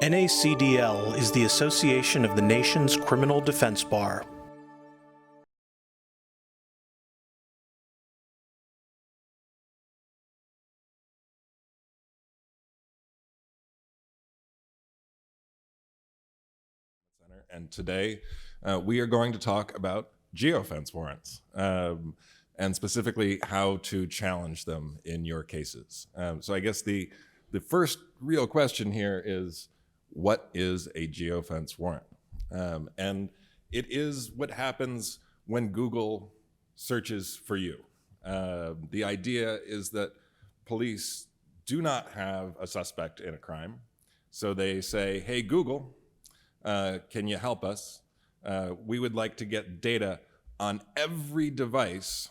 NACDL is the association of the nation's criminal defense bar. And today we are going to talk about geofence warrants and specifically how to challenge them in your cases. So I guess the first real question here is, what is a geofence warrant? And it is what happens when Google searches for you. The idea is that police do not have a suspect in a crime. So they say, hey, Google, can you help us? We would like to get data on every device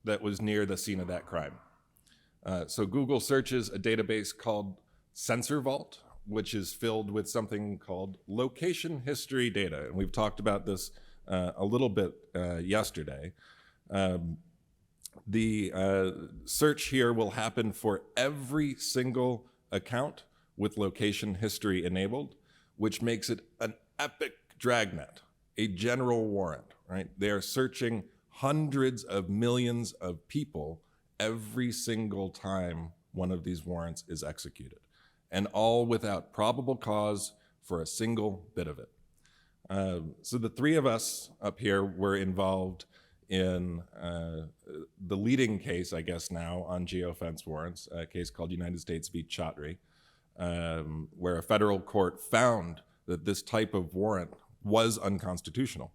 that was near the scene of that crime. So Google searches a database called Sensor Vault, which is filled with something called location history data. And we've talked about this a little bit yesterday. The search here will happen for every single account with location history enabled, which makes it an epic dragnet, a general warrant, right? They are searching hundreds of millions of people every single time one of these warrants is executed, and all without probable cause for a single bit of it. So the three of us up here were involved in the leading case, I guess now, on geofence warrants, a case called United States v. Chaudhry, where a federal court found that this type of warrant was unconstitutional.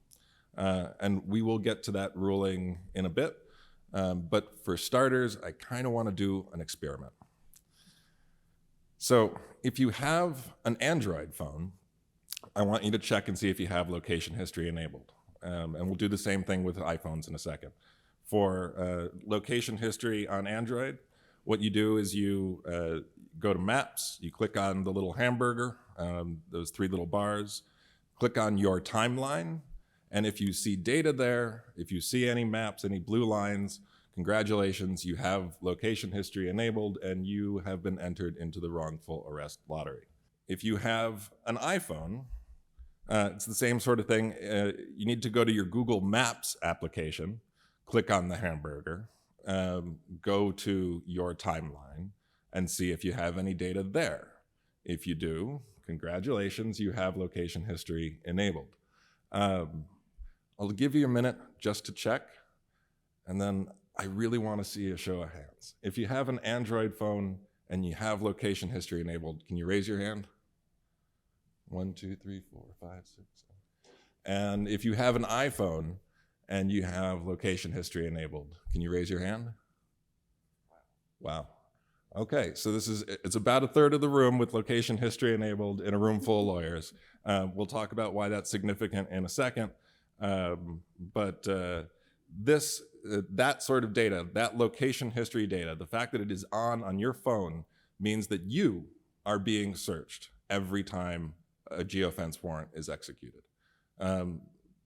And we will get to that ruling in a bit. But for starters, I kind of want to do an experiment. So if you have an Android phone, I want you to check and see if you have location history enabled. And we'll do the same thing with iPhones in a second. For location history on Android, what you do is you go to Maps, you click on the little hamburger, those three little bars, click on your timeline, and if you see data there, if you see any maps, any blue lines, congratulations, you have location history enabled and you have been entered into the wrongful arrest lottery. If you have an iPhone, it's the same sort of thing. You need to go to your Google Maps application, click on the hamburger, go to your timeline, and see if you have any data there. If you do, congratulations, you have location history enabled. I'll give you a minute just to check, and then I really want to see a show of hands. If you have an Android phone and you have location history enabled, can you raise your hand? 1, 2, 3, 4, 5, 6, 7. And if you have an iPhone and you have location history enabled, can you raise your hand? Wow. Okay, so it's about a third of the room with location history enabled in a room full of lawyers. We'll talk about why that's significant in a second. But that sort of data, that location history data, the fact that it is on your phone means that you are being searched every time a geofence warrant is executed.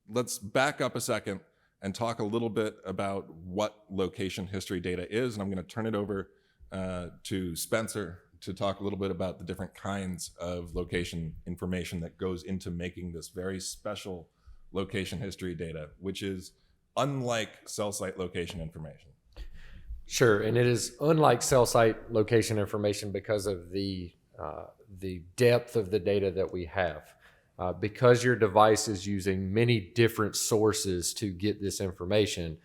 Let's back up a second and talk a little bit about what location history data is, and I'm going to turn it over to Spencer to talk a little bit about the different kinds of location information that goes into making this very special location history data, which is unlike cell site location information. Sure, and it is unlike cell site location information because of the depth of the data that we have. Because your device is using many different sources to get this information,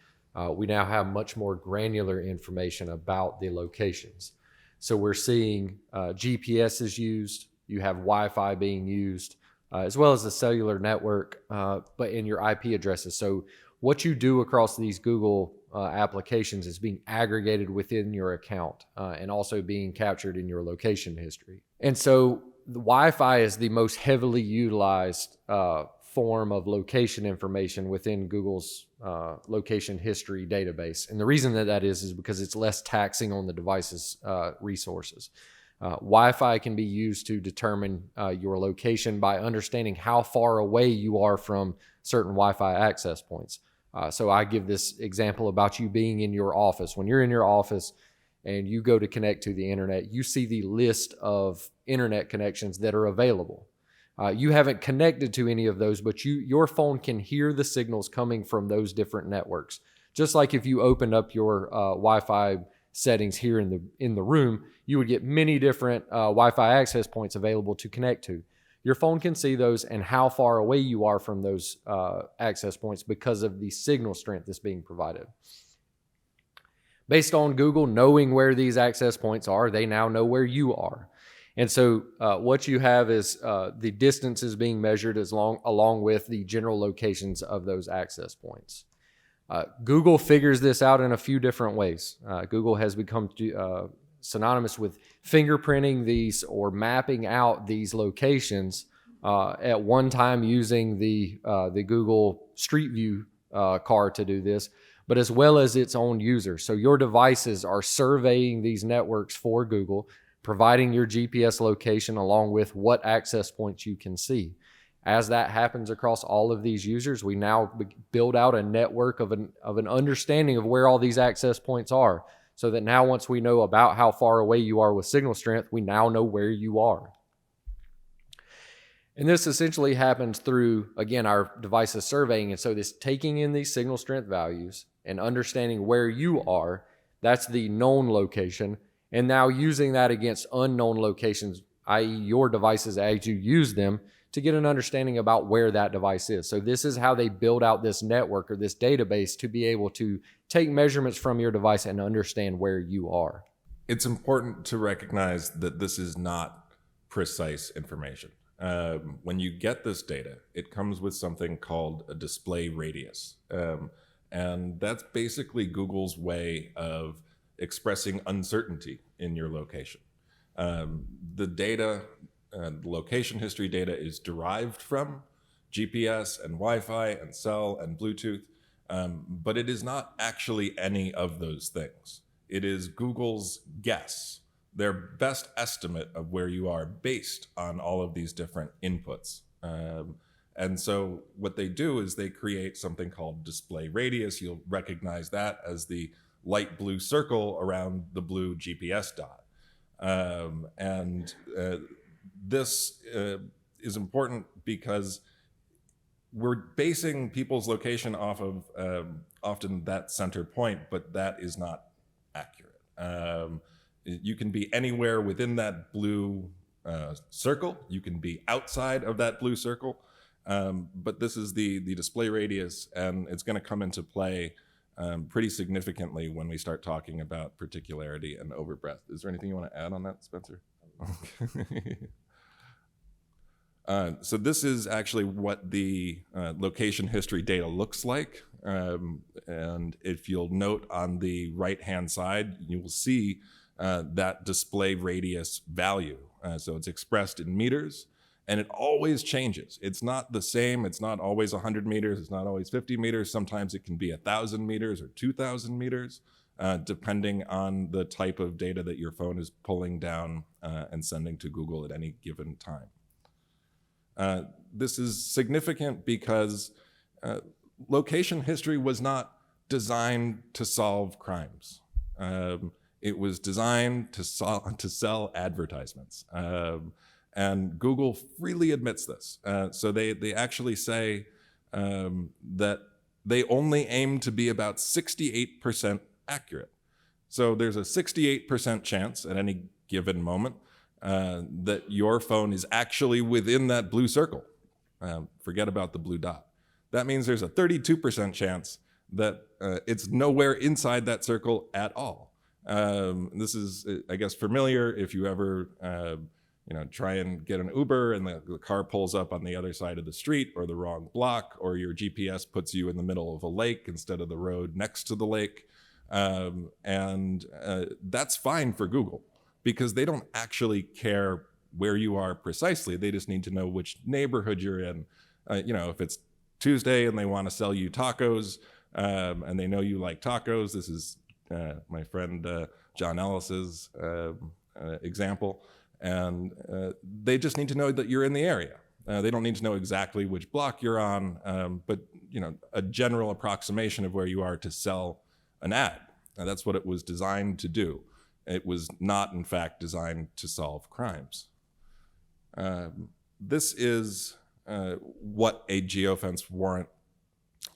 we now have much more granular information about the locations. So we're seeing GPS is used, you have Wi-Fi being used, as well as the cellular network, but in your IP addresses. So what you do across these Google applications is being aggregated within your account and also being captured in your location history. And so the Wi-Fi is the most heavily utilized form of location information within Google's location history database. And the reason that is because it's less taxing on the device's resources. Wi-Fi can be used to determine your location by understanding how far away you are from certain Wi-Fi access points. So I give this example about you being in your office. When you're in your office and you go to connect to the internet, you see the list of internet connections that are available. You haven't connected to any of those, but your phone can hear the signals coming from those different networks. Just like if you opened up your Wi-Fi settings here in the room, you would get many different Wi-Fi access points available to connect to. Your phone can see those and how far away you are from those access points because of the signal strength that's being provided. Based on Google knowing where these access points are, they now know where you are. And so what you have is the distances being measured along with the general locations of those access points. Google figures this out in a few different ways. Google has become synonymous with fingerprinting these or mapping out these locations at one time using the Google Street View car to do this, but as well as its own users. So your devices are surveying these networks for Google, providing your GPS location along with what access points you can see. As that happens across all of these users, we now build out a network of an understanding of where all these access points are, so that now once we know about how far away you are with signal strength, we now know where you are. And this essentially happens through, again, our devices surveying. And so this taking in these signal strength values and understanding where you are, that's the known location, and now using that against unknown locations, i.e. your devices as you use them, to get an understanding about where that device is. So this is how they build out this network or this database to be able to take measurements from your device and understand where you are. It's important to recognize that this is not precise information. When you get this data, it comes with something called a display radius. And that's basically Google's way of expressing uncertainty in your location. The data, the location history data, is derived from GPS and Wi-Fi and cell and Bluetooth, but it is not actually any of those things. It is Google's guess, their best estimate of where you are based on all of these different inputs. And so what they do is they create something called display radius. You'll recognize that as the light blue circle around the blue GPS dot. This is important because we're basing people's location off of often that center point, but that is not accurate. You can be anywhere within that blue circle. You can be outside of that blue circle. But this is the display radius, and it's going to come into play pretty significantly when we start talking about particularity and overbreadth. Is there anything you want to add on that, Spencer? Okay. So this is actually what the location history data looks like. And if you'll note on the right-hand side, you will see that display radius value. So it's expressed in meters, and it always changes. It's not the same. It's not always 100 meters. It's not always 50 meters. Sometimes it can be 1,000 meters or 2,000 meters, depending on the type of data that your phone is pulling down and sending to Google at any given time. This is significant because location history was not designed to solve crimes. It was designed to sell advertisements. And Google freely admits this. So they actually say that they only aim to be about 68% accurate. So there's a 68% chance at any given moment that your phone is actually within that blue circle. Forget about the blue dot. That means there's a 32% chance that it's nowhere inside that circle at all. This is, I guess, familiar if you ever try and get an Uber and the car pulls up on the other side of the street or the wrong block, or your GPS puts you in the middle of a lake instead of the road next to the lake. And that's fine for Google because they don't actually care where you are precisely. They just need to know which neighborhood you're in. If it's Tuesday and they want to sell you tacos and they know you like tacos, this is my friend John Ellis's example. And they just need to know that you're in the area. They don't need to know exactly which block you're on, but a general approximation of where you are to sell an ad. And that's what it was designed to do. It was not, in fact, designed to solve crimes. This is what a geofence warrant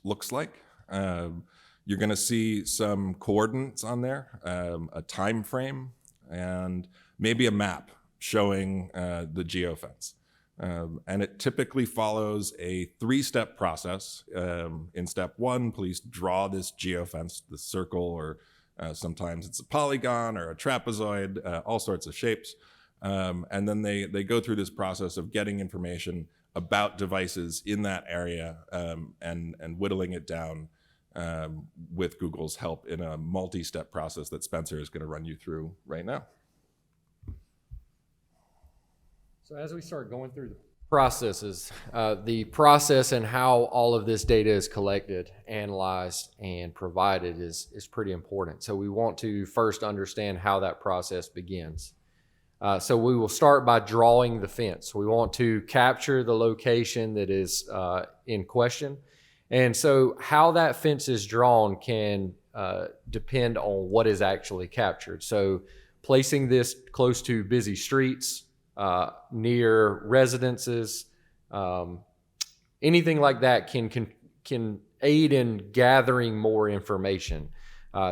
looks like. You're going to see some coordinates on there, a time frame, and maybe a map showing the geofence. And it typically follows a 3-step process. In step 1, please draw this geofence, the circle, or sometimes it's a polygon or a trapezoid, all sorts of shapes. And then they go through this process of getting information about devices in that area and whittling it down with Google's help in a multi-step process that Spencer is going to run you through right now. So as we start going through the processes, the process and how all of this data is collected, analyzed, and provided is pretty important. So we want to first understand how that process begins. So we will start by drawing the fence. We want to capture the location that is in question. And so how that fence is drawn can depend on what is actually captured. So placing this close to busy streets, near residences, anything like that can aid in gathering more information.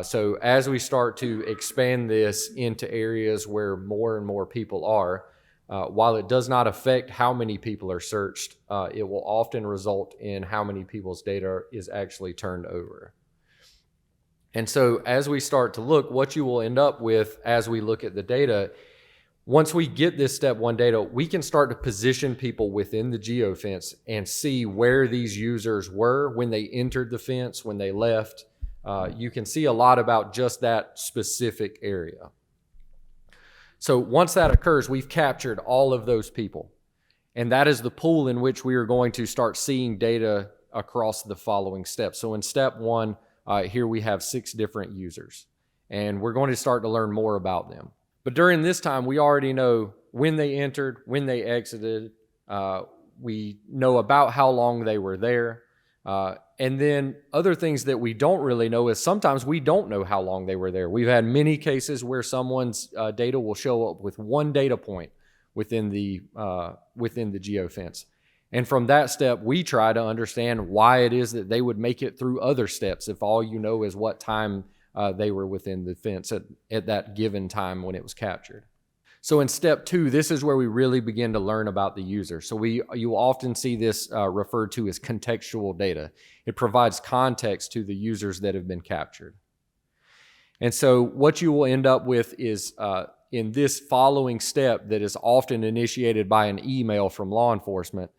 So as we start to expand this into areas where more and more people are, while it does not affect how many people are searched, it will often result in how many people's data is actually turned over. And so as we start to look, what you will end up with as we look at the data, once we get this step 1 data, we can start to position people within the geofence and see where these users were when they entered the fence, when they left. You can see a lot about just that specific area. So once that occurs, we've captured all of those people. And that is the pool in which we are going to start seeing data across the following steps. So in step 1, here we have 6 different users. And we're going to start to learn more about them. But during this time, we already know when they entered, when they exited. We know about how long they were there. And then other things that we don't really know is sometimes we don't know how long they were there. We've had many cases where someone's data will show up with 1 data point within the geofence. And from that step, we try to understand why it is that they would make it through other steps if all you know is what time they were within the fence at that given time when it was captured. So in step 2, this is where we really begin to learn about the user. So you often see this referred to as contextual data. It provides context to the users that have been captured. And so what you will end up with is in this following step that is often initiated by an email from law enforcement,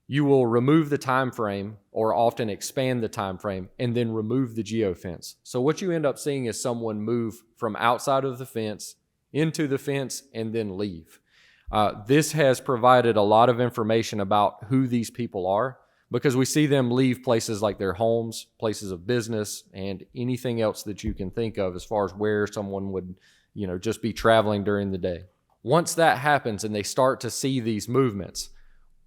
you will remove the time frame or often expand the time frame and then remove the geofence. So what you end up seeing is someone move from outside of the fence into the fence and then leave. This has provided a lot of information about who these people are because we see them leave places like their homes, places of business, and anything else that you can think of as far as where someone would, just be traveling during the day. Once that happens and they start to see these movements,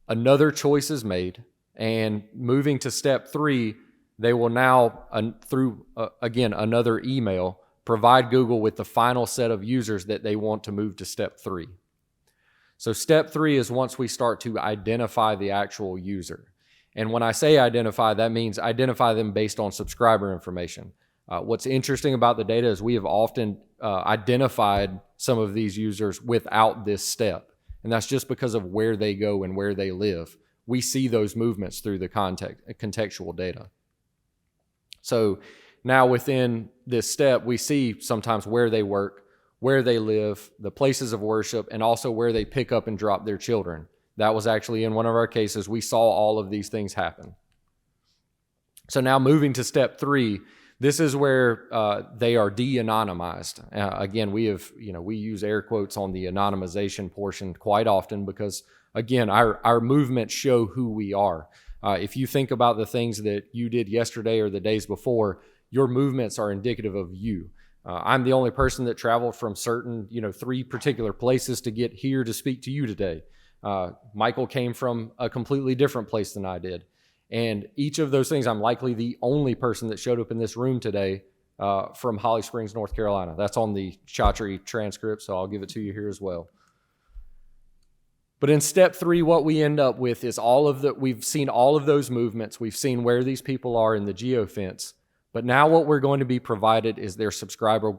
another choice is made, and moving to step 3, they will now, through, again, another email, provide Google with the final set of users that they want to move to step 3. So step 3 is once we start to identify the actual user. And when I say identify, that means identify them based on subscriber information. What's interesting about the data is we have often identified some of these users without this step. And that's just because of where they go and where they live. We see those movements through the contextual data. So now within this step, we see sometimes where they work, where they live, the places of worship, and also where they pick up and drop their children. That was actually in one of our cases. We saw all of these things happen. So now moving to step 3, this is where they are de-anonymized. Again, we use air quotes on the anonymization portion quite often because, again, our movements show who we are. If you think about the things that you did yesterday or the days before, your movements are indicative of you. I'm the only person that traveled from certain, 3 particular places to get here to speak to you today. Michael came from a completely different place than I did. And each of those things, I'm likely the only person that showed up in this room today from Holly Springs, North Carolina. That's on the Chaudhry transcript, so I'll give it to you here as well. But in step 3, what we end up with is we've seen all of those movements. We've seen where these people are in the geofence. But now what we're going to be provided is their subscriber,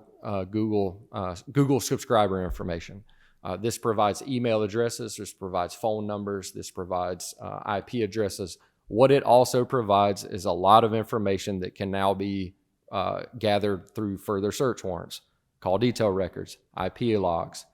Google subscriber information. This provides email addresses, this provides phone numbers, this provides IP addresses. What it also provides is a lot of information that can now be gathered through further search warrants, call detail records, IP logs,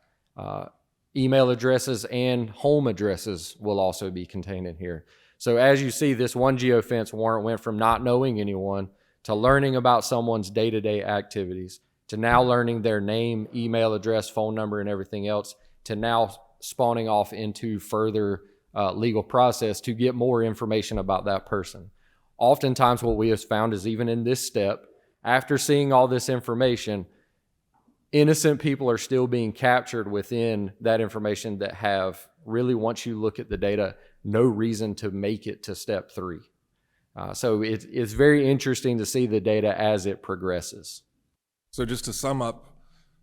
email addresses, and home addresses will also be contained in here. So as you see, this one geofence warrant went from not knowing anyone to learning about someone's day-to-day activities, to now learning their name, email address, phone number, and everything else, to now spawning off into further legal process to get more information about that person. Oftentimes what we have found is even in this step, after seeing all this information, innocent people are still being captured within that information that have really, once you look at the data, no reason to make it to step 3. So it's very interesting to see the data as it progresses. So just to sum up,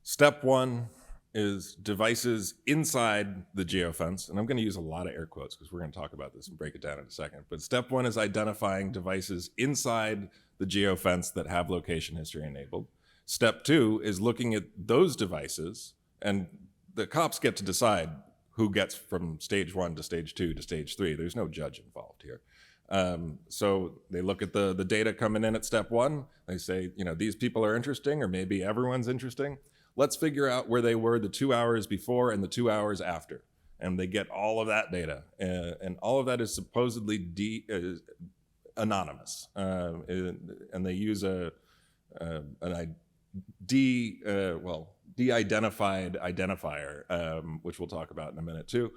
step 1 is devices inside the geofence. And I'm going to use a lot of air quotes because we're going to talk about this and break it down in a second. But step 1 is identifying devices inside the geofence that have location history enabled. Step 2 is looking at those devices, and the cops get to decide who gets from stage 1 to stage 2 to stage 3. There's no judge involved here. So they look at the data coming in at step 1. They say, these people are interesting, or maybe everyone's interesting. Let's figure out where they were the 2 hours before and the 2 hours after. And they get all of that data. And all of that is supposedly anonymous. And they use an de-identified identifier, which we'll talk about in a minute too.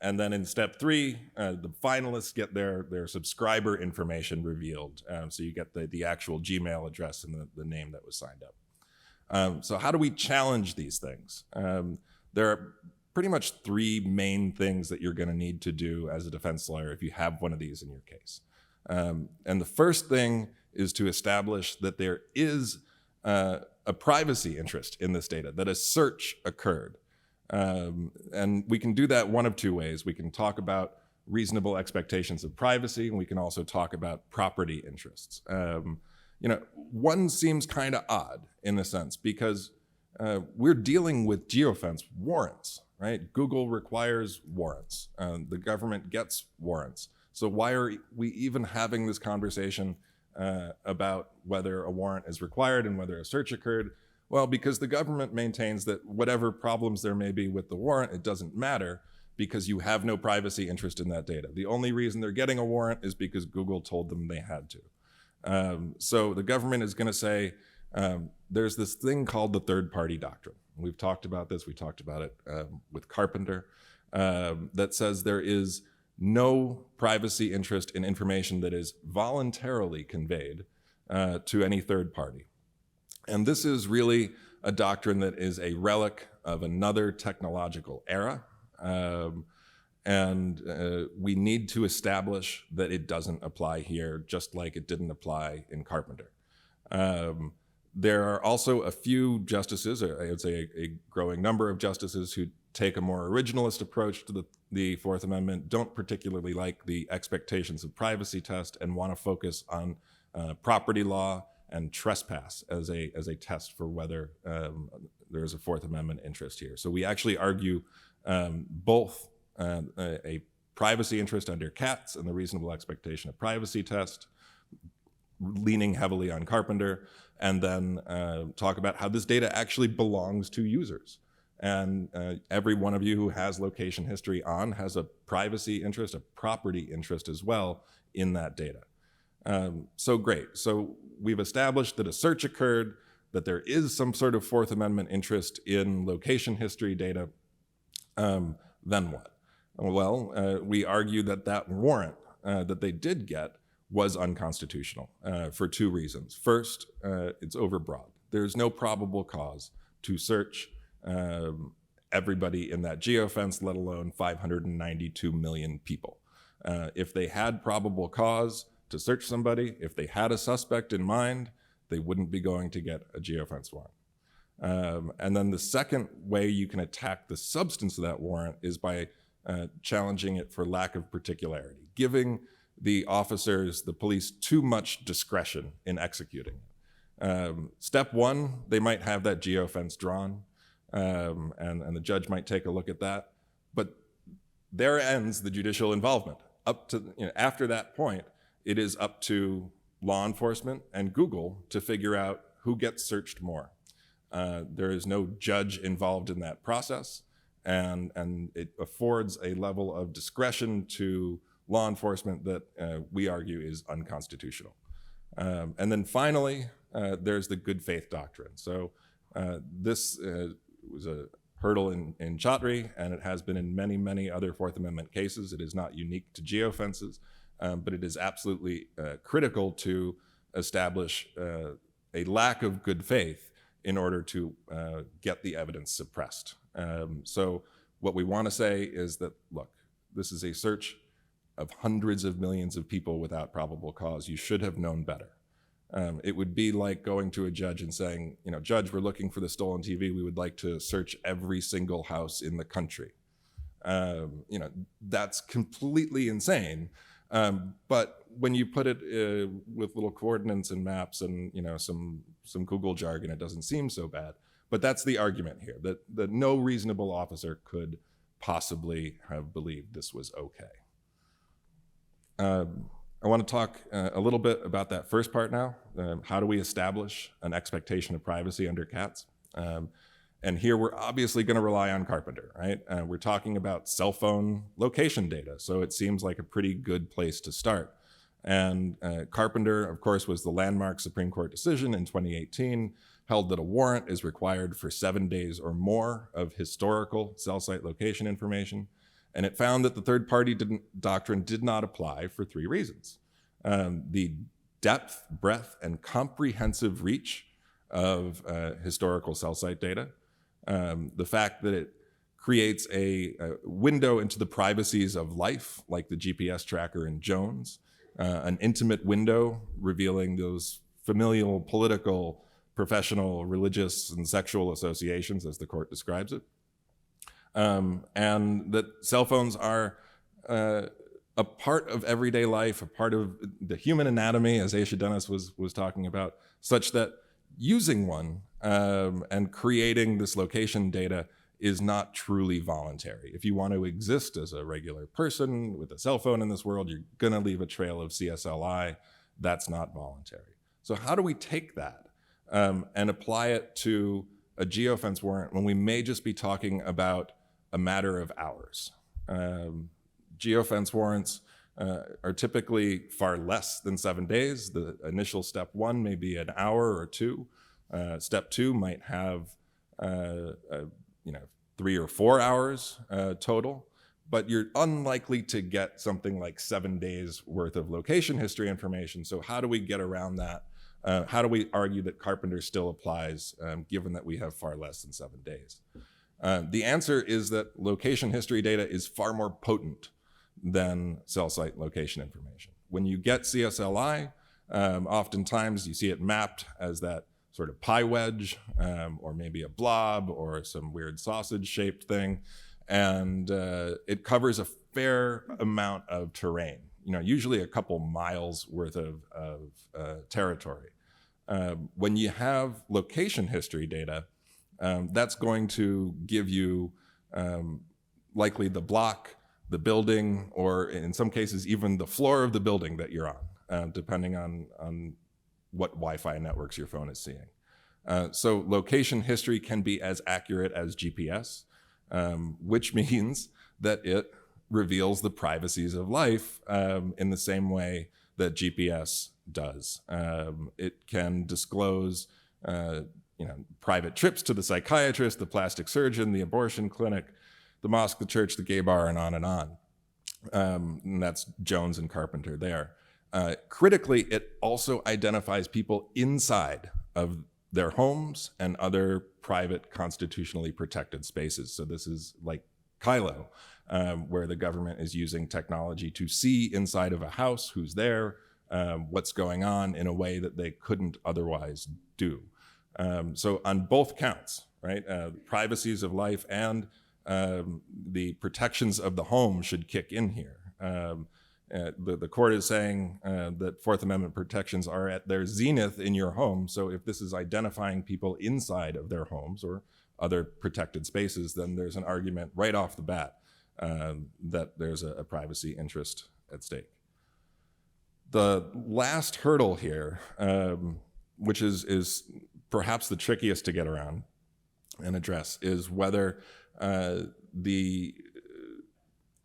And then in step 3, the finalists get their subscriber information revealed. So you get the actual Gmail address and the name that was signed up. So how do we challenge these things? There are pretty much 3 main things that you're going to need to do as a defense lawyer if you have one of these in your case. And the first thing is to establish that there is a privacy interest in this data, that a search occurred. And we can do that one of 2 ways. We can talk about reasonable expectations of privacy, and we can also talk about property interests. One seems kind of odd in a sense because we're dealing with geofence warrants, right? Google requires warrants. The government gets warrants. So why are we even having this conversation about whether a warrant is required and whether a search occurred? Well, because the government maintains that whatever problems there may be with the warrant, it doesn't matter because you have no privacy interest in that data. The only reason they're getting a warrant is because Google told them they had to. So the government is going to say, there's this thing called the third-party doctrine. We've talked about this. We talked about it with Carpenter, that says there is no privacy interest in information that is voluntarily conveyed to any third party. And this is really a doctrine that is a relic of another technological era. And we need to establish that it doesn't apply here, just like it didn't apply in Carpenter. There are also a few justices, or I would say a growing number of justices, who take a more originalist approach to the Fourth Amendment, don't particularly like the expectations of privacy test, and want to focus on property law and trespass as a test for whether there is a Fourth Amendment interest here. So we actually argue both a privacy interest under Katz and the reasonable expectation of privacy test, leaning heavily on Carpenter, and then talk about how this data actually belongs to users. And every one of you who has location history on has a privacy interest, a property interest as well in that data. So great. So we've established that a search occurred, that there is some sort of Fourth Amendment interest in location history data. Then what? Well, we argue that warrant that they did get was unconstitutional for 2 reasons. First, it's overbroad. There's no probable cause to search everybody in that geofence, let alone 592 million people. If they had probable cause to search somebody, if they had a suspect in mind, they wouldn't be going to get a geofence warrant. And then the second way you can attack the substance of that warrant is by challenging it for lack of particularity, giving the officers, the police, too much discretion in executing it. Step one, they might have that geofence drawn, and the judge might take a look at that, but there ends the judicial involvement. Up to, after that point, it is up to law enforcement and Google to figure out who gets searched more. There is no judge involved in that process, and it affords a level of discretion to law enforcement that we argue is unconstitutional. And then finally, there's the good faith doctrine. So this was a hurdle in Chaudhry, and it has been in many, many other Fourth Amendment cases. It is not unique to geofences, but it is absolutely critical to establish a lack of good faith in order to get the evidence suppressed. So what we want to say is that, look, this is a search of hundreds of millions of people without probable cause. You should have known better. It would be like going to a judge and saying, Judge, we're looking for the stolen TV. We would like to search every single house in the country. That's completely insane. But when you put it with little coordinates and maps and some Google jargon, it doesn't seem so bad. But that's the argument here, that no reasonable officer could possibly have believed this was okay. I want to talk a little bit about that first part now. How do we establish an expectation of privacy under CATS? And here we're obviously going to rely on Carpenter, right? We're talking about cell phone location data, so it seems like a pretty good place to start. And Carpenter, of course, was the landmark Supreme Court decision in 2018, held that a warrant is required for 7 days or more of historical cell site location information. And it found that the third-party doctrine did not apply for 3 reasons. The depth, breadth, and comprehensive reach of historical cell site data, the fact that it creates a window into the privacies of life, like the GPS tracker in Jones, an intimate window revealing those familial, political, professional, religious, and sexual associations, as the court describes it. And that cell phones are a part of everyday life, a part of the human anatomy, as Aisha Dennis was talking about, such that using one and creating this location data is not truly voluntary. If you want to exist as a regular person with a cell phone in this world, you're going to leave a trail of CSLI. That's not voluntary. So how do we take that and apply it to a geofence warrant when we may just be talking about a matter of hours? Geofence warrants are typically far less than 7 days. The initial step 1 may be an hour or 2. Step 2 might have 3 or 4 hours total, but you're unlikely to get something like 7 days worth of location history information. So how do we get around that? How do we argue that Carpenter still applies, given that we have far less than 7 days? The answer is that location history data is far more potent than cell site location information. When you get CSLI, oftentimes you see it mapped as that sort of pie wedge, or maybe a blob or some weird sausage-shaped thing, and it covers a fair amount of terrain, usually a couple miles worth of territory. When you have location history data, that's going to give you likely the block, the building, or in some cases even the floor of the building that you're on, depending on what Wi-Fi networks your phone is seeing. So location history can be as accurate as GPS, which means that it reveals the privacies of life in the same way that GPS does. It can disclose private trips to the psychiatrist, the plastic surgeon, the abortion clinic, the mosque, the church, the gay bar, and on and on. And that's Jones and Carpenter there. Critically, it also identifies people inside of their homes and other private constitutionally protected spaces. So this is like Kylo, where the government is using technology to see inside of a house who's there, what's going on in a way that they couldn't otherwise do. So on both counts, right, privacies of life and the protections of the home should kick in here. The court is saying that Fourth Amendment protections are at their zenith in your home. So if this is identifying people inside of their homes or other protected spaces, then there's an argument right off the bat that there's a privacy interest at stake. The last hurdle here, which is perhaps the trickiest to get around and address, is whether the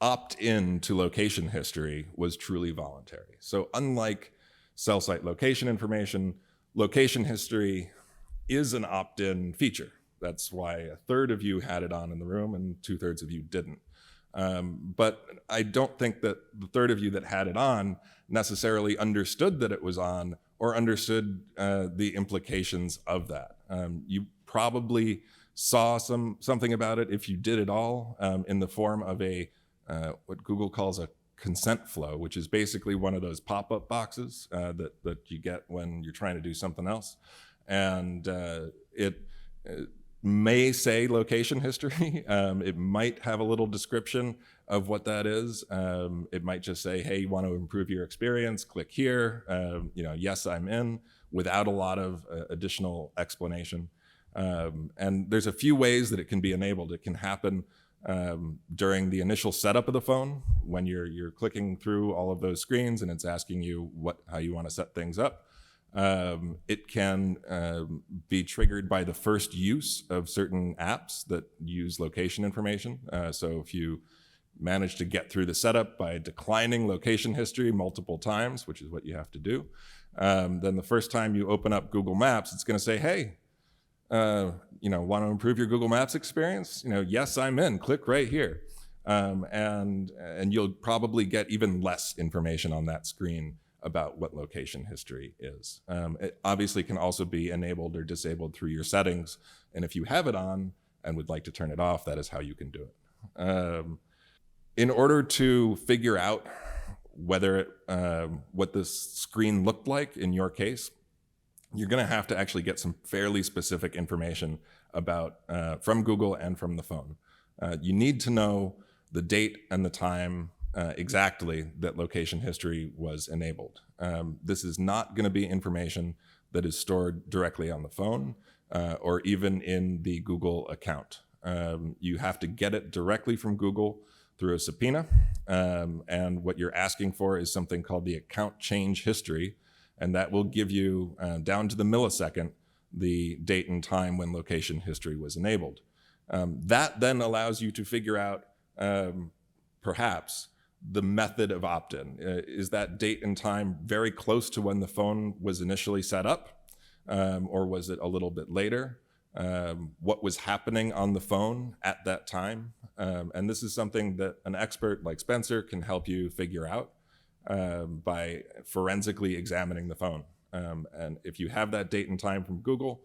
opt-in to location history was truly voluntary. So unlike cell site location information, location history is an opt-in feature. That's why a third of you had it on in the room and 2/3 of you didn't. But I don't think that the third of you that had it on necessarily understood that it was on or understood the implications of that. You probably saw something about it, if you did at all, in the form of what Google calls a consent flow, which is basically one of those pop-up boxes that you get when you're trying to do something else. And it may say location history. It might have a little description of what that is. It might just say, hey, you want to improve your experience, click here. Yes, I'm in, without a lot of additional explanation. And there's a few ways that it can be enabled. It can happen during the initial setup of the phone, when you're clicking through all of those screens and it's asking you how you want to set things up. It can be triggered by the first use of certain apps that use location information. So if you manage to get through the setup by declining location history multiple times, which is what you have to do, then the first time you open up Google Maps, it's going to say, hey, want to improve your Google Maps experience? Yes, I'm in. Click right here. And you'll probably get even less information on that screen about what location history is. It obviously can also be enabled or disabled through your settings. And if you have it on and would like to turn it off, that is how you can do it. In order to figure out whether what this screen looked like in your case, you're going to have to actually get some fairly specific information about from Google and from the phone. You need to know the date and the time exactly that location history was enabled. This is not going to be information that is stored directly on the phone or even in the Google account. You have to get it directly from Google through a subpoena. And what you're asking for is something called the account change history. And that will give you, down to the millisecond, the date and time when location history was enabled. That then allows you to figure out, perhaps, the method of opt-in. Is that date and time very close to when the phone was initially set up? Or was it a little bit later? What was happening on the phone at that time? And this is something that an expert like Spencer can help you figure out by forensically examining the phone. And if you have that date and time from Google,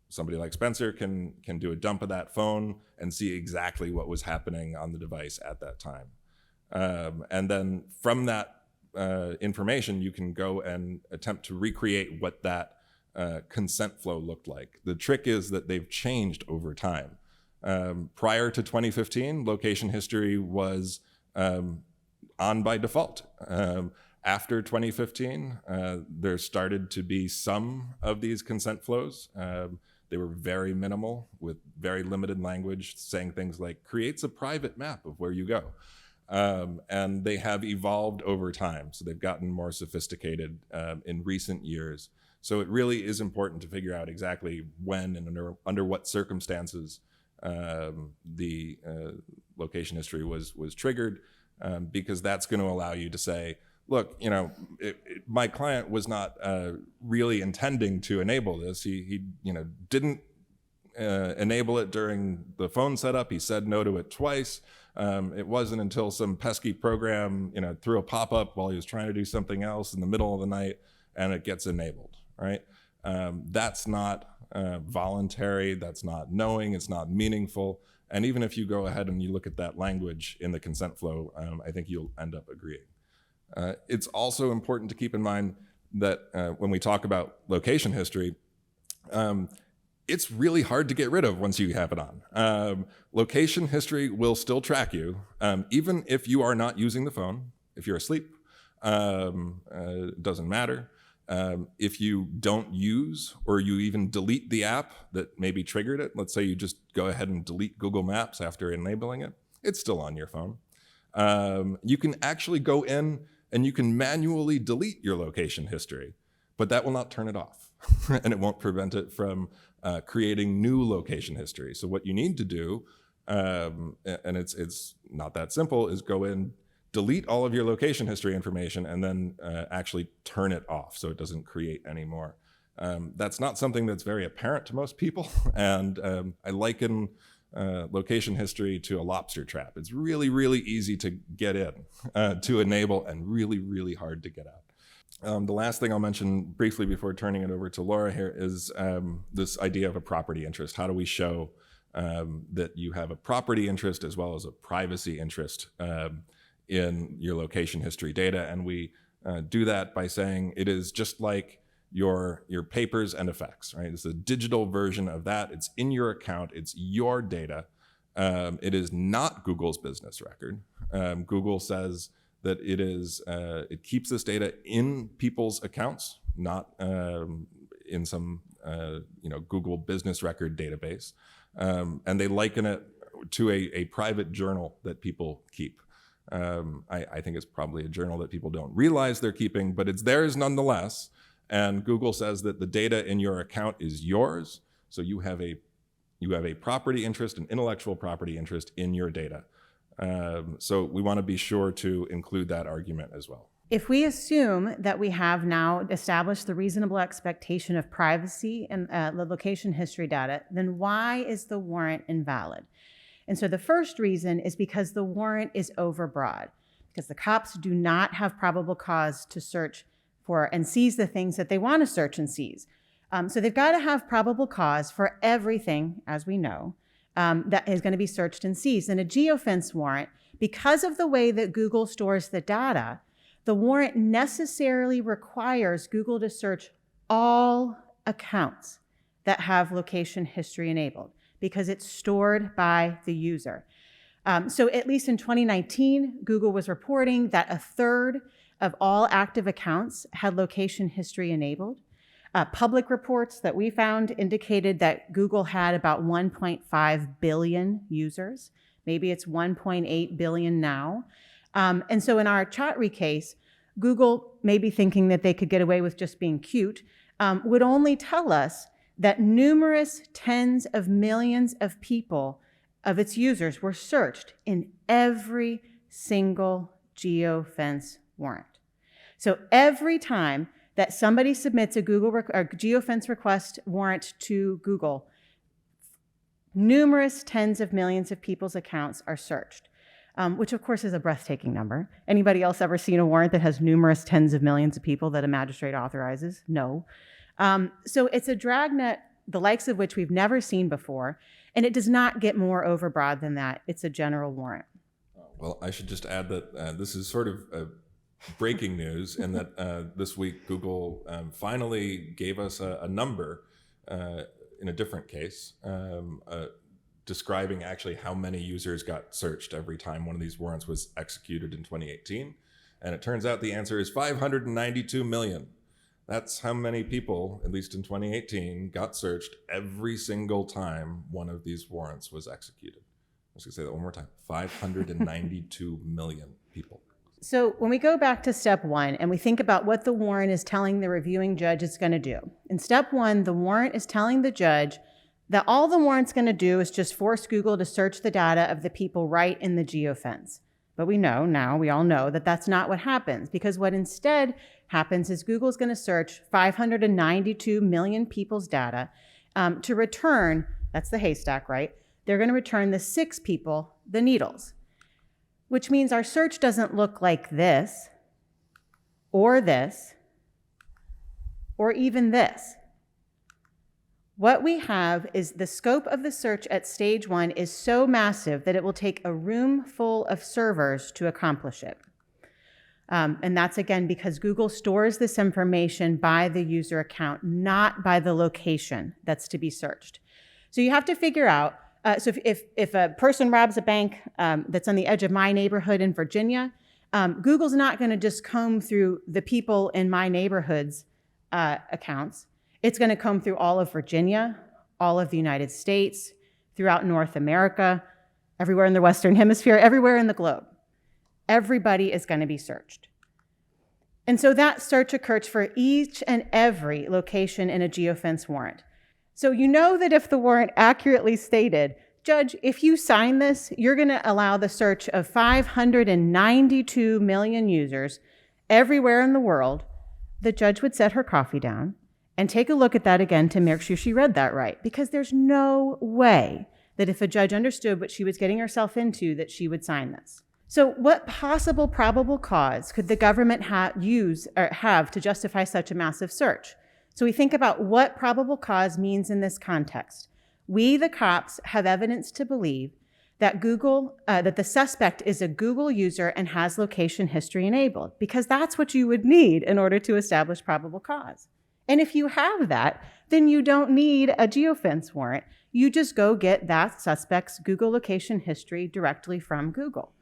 somebody like Spencer can do a dump of that phone and see exactly what was happening on the device at that time. And then from that information, you can go and attempt to recreate what that consent flow looked like. The trick is that they've changed over time. Prior to 2015, location history was on by default. After 2015, there started to be some of these consent flows. They were very minimal with very limited language, saying things like, creates a private map of where you go. And they have evolved over time. So they've gotten more sophisticated in recent years. So it really is important to figure out exactly when and under what circumstances the location history was triggered, because that's going to allow you to say, look, my client was not really intending to enable this. He didn't enable it during the phone setup. He said no to it twice. It wasn't until some pesky program, threw a pop-up while he was trying to do something else in the middle of the night, and it gets enabled, right? That's not voluntary. That's not knowing. It's not meaningful. And even if you go ahead and you look at that language in the consent flow, I think you'll end up agreeing. It's also important to keep in mind that when we talk about location history, it's really hard to get rid of once you have it on. Location history will still track you, even if you are not using the phone, if you're asleep, it doesn't matter. If you don't use or you even delete the app that maybe triggered it, let's say you just go ahead and delete Google Maps after enabling it, it's still on your phone. You can actually go in and you can manually delete your location history, but that will not turn it off and it won't prevent it from creating new location history. So what you need to do, and it's not that simple, is go in, delete all of your location history information, and then actually turn it off so it doesn't create any more. That's not something that's very apparent to most people, and I liken location history to a lobster trap. It's really, really easy to get in, to enable, and really, really hard to get out. The last thing I'll mention briefly before turning it over to Laura here is this idea of a property interest. How do we show that you have a property interest as well as a privacy interest in your location history data? And we do that by saying it is just like your papers and effects, right? It's a digital version of that. It's in your account. It's your data. It is not Google's business record. Google says that it is. It keeps this data in people's accounts, not in some Google business record database. And they liken it to a private journal that people keep. I think it's probably a journal that people don't realize they're keeping, but it's theirs nonetheless. And Google says that the data in your account is yours, so you have a property interest, an intellectual property interest in your data. So we want to be sure to include that argument as well. If we assume that we have now established the reasonable expectation of privacy in the location history data, then why is the warrant invalid? And so the first reason is because the warrant is overbroad, because the cops do not have probable cause to search for and seize the things that they want to search and seize. So they've got to have probable cause for everything, as we know, that is going to be searched and seized. And a geofence warrant, because of the way that Google stores the data, the warrant necessarily requires Google to search all accounts that have location history enabled, because it's stored by the user. So at least in 2019, Google was reporting that 1/3 of all active accounts had location history enabled. Public reports that we found indicated that Google had about 1.5 billion users. Maybe it's 1.8 billion now. And so in our Chatry case, Google, maybe thinking that they could get away with just being cute, would only tell us that numerous tens of millions of people, of its users, were searched in every single geofence warrant. So every time that somebody submits a geofence request warrant to Google, numerous tens of millions of people's accounts are searched, which of course is a breathtaking number. Anybody else ever seen a warrant that has numerous tens of millions of people that a magistrate authorizes? No. So it's a dragnet, the likes of which we've never seen before, and it does not get more overbroad than that. It's a general warrant. Well, I should just add that this is sort of breaking news, and that this week Google finally gave us a number in a different case, describing actually how many users got searched every time one of these warrants was executed in 2018. And it turns out the answer is 592 million. That's how many people, at least in 2018, got searched every single time one of these warrants was executed. I was going to say that one more time. 592 million people. So when we go back to step one and we think about what the warrant is telling the reviewing judge it's going to do. In step one, the warrant is telling the judge that all the warrant's going to do is just force Google to search the data of the people right in the geofence. But we know now, we all know that that's not what happens, because what instead happens is Google's going to search 592 million people's data to return, that's the haystack, right? They're going to return the 6 people, the needles, which means our search doesn't look like this, or even this. What we have is the scope of the search at stage 1 is so massive that it will take a room full of servers to accomplish it. And that's, again, because Google stores this information by the user account, not by the location that's to be searched. So you have to figure out, so if a person robs a bank that's on the edge of my neighborhood in Virginia, Google's not going to just comb through the people in my neighborhood's accounts. It's going to comb through all of Virginia, all of the United States, throughout North America, everywhere in the Western Hemisphere, everywhere in the globe. Everybody is going to be searched. And so that search occurs for each and every location in a geofence warrant. So you know that if the warrant accurately stated, Judge, if you sign this, you're going to allow the search of 592 million users everywhere in the world, the judge would set her coffee down and take a look at that again to make sure she read that right. Because there's no way that if a judge understood what she was getting herself into, that she would sign this. So what possible probable cause could the government have to justify such a massive search? So we think about what probable cause means in this context. We, the cops, have evidence to believe that that the suspect is a Google user and has location history enabled, because that's what you would need in order to establish probable cause. And if you have that, then you don't need a geofence warrant. You just go get that suspect's Google location history directly from Google.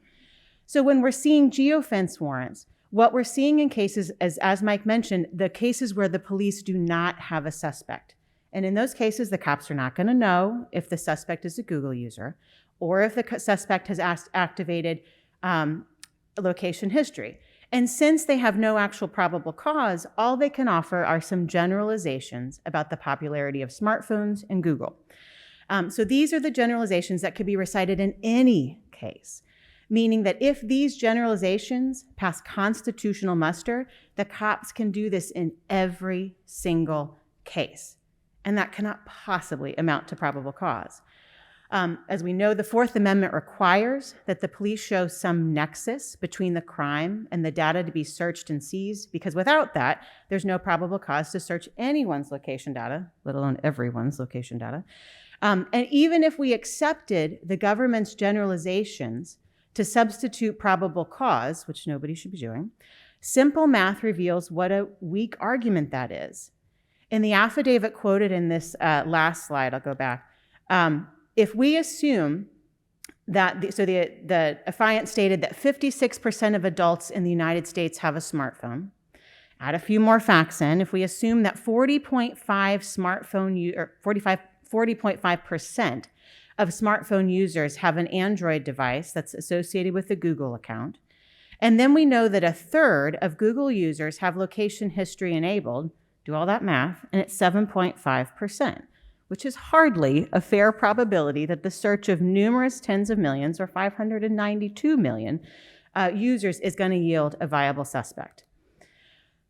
So when we're seeing geofence warrants, what we're seeing in cases, as Mike mentioned, the cases where the police do not have a suspect. And in those cases, the cops are not going to know if the suspect is a Google user or if the suspect has activated location history. And since they have no actual probable cause, all they can offer are some generalizations about the popularity of smartphones and Google. So these are the generalizations that could be recited in any case, meaning that if these generalizations pass constitutional muster, the cops can do this in every single case. And that cannot possibly amount to probable cause. As we know, the Fourth Amendment requires that the police show some nexus between the crime and the data to be searched and seized, because without that, there's no probable cause to search anyone's location data, let alone everyone's location data. And even if we accepted the government's generalizations to substitute probable cause, which nobody should be doing, simple math reveals what a weak argument that is. In the affidavit quoted in this last slide, I'll go back. If we assume that, the affiant stated that 56% of adults in the United States have a smartphone. Add a few more facts in. If we assume that 40.5% of smartphone users have an Android device that's associated with a Google account, and then we know that a third of Google users have location history enabled, do all that math, and it's 7.5%, which is hardly a fair probability that the search of numerous tens of millions or 592 million users is going to yield a viable suspect.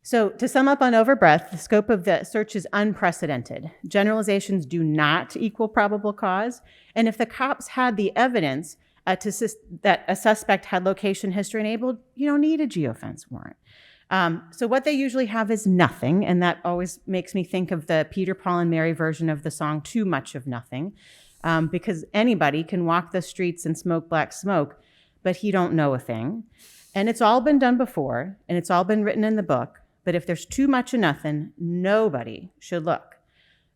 So to sum up on overbreadth, the scope of the search is unprecedented. Generalizations do not equal probable cause, and if the cops had the evidence that a suspect had location history enabled, you don't need a geofence warrant. So what they usually have is nothing, and that always makes me think of the Peter, Paul, and Mary version of the song Too Much of Nothing, because anybody can walk the streets and smoke black smoke, but he don't know a thing. And it's all been done before, and it's all been written in the book, but if there's too much of nothing, nobody should look.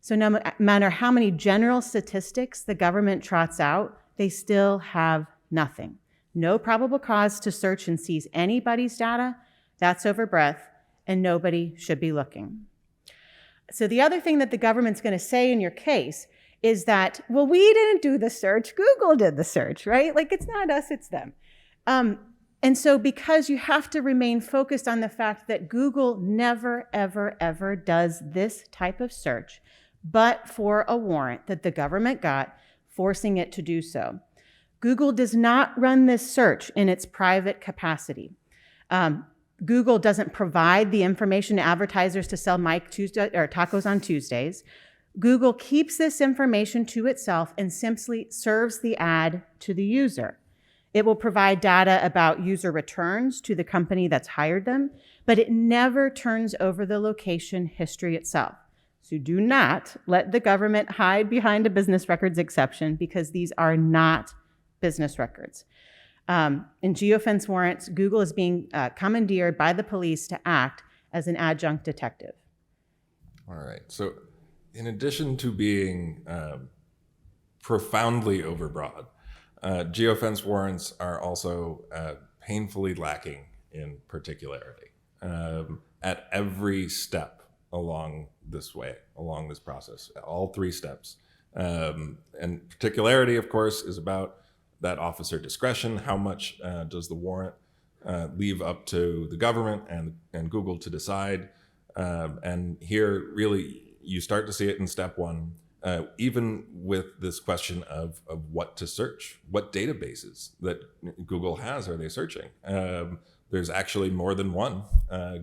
So no matter how many general statistics the government trots out, they still have nothing. No probable cause to search and seize anybody's data. That's overbreadth, and nobody should be looking. So the other thing that the government's going to say in your case is that, well, we didn't do the search, Google did the search, right? Like, it's not us, it's them. And so because you have to remain focused on the fact that Google never, ever, ever does this type of search, but for a warrant that the government got, forcing it to do so. Google does not run this search in its private capacity. Google doesn't provide the information to advertisers to sell tacos on Tuesdays. Google keeps this information to itself and simply serves the ad to the user. It will provide data about user returns to the company that's hired them, but it never turns over the location history itself. So do not let the government hide behind a business records exception, because these are not business records. In geofence warrants, Google is being commandeered by the police to act as an adjunct detective. All right. So in addition to being profoundly overbroad, geofence warrants are also painfully lacking in particularity at every step along this process, all three steps. And particularity, of course, is about that officer discretion. How much does the warrant leave up to the government and Google to decide? And here, really, you start to see it in step one, even with this question of what to search, what databases that Google has are they searching? There's actually more than one.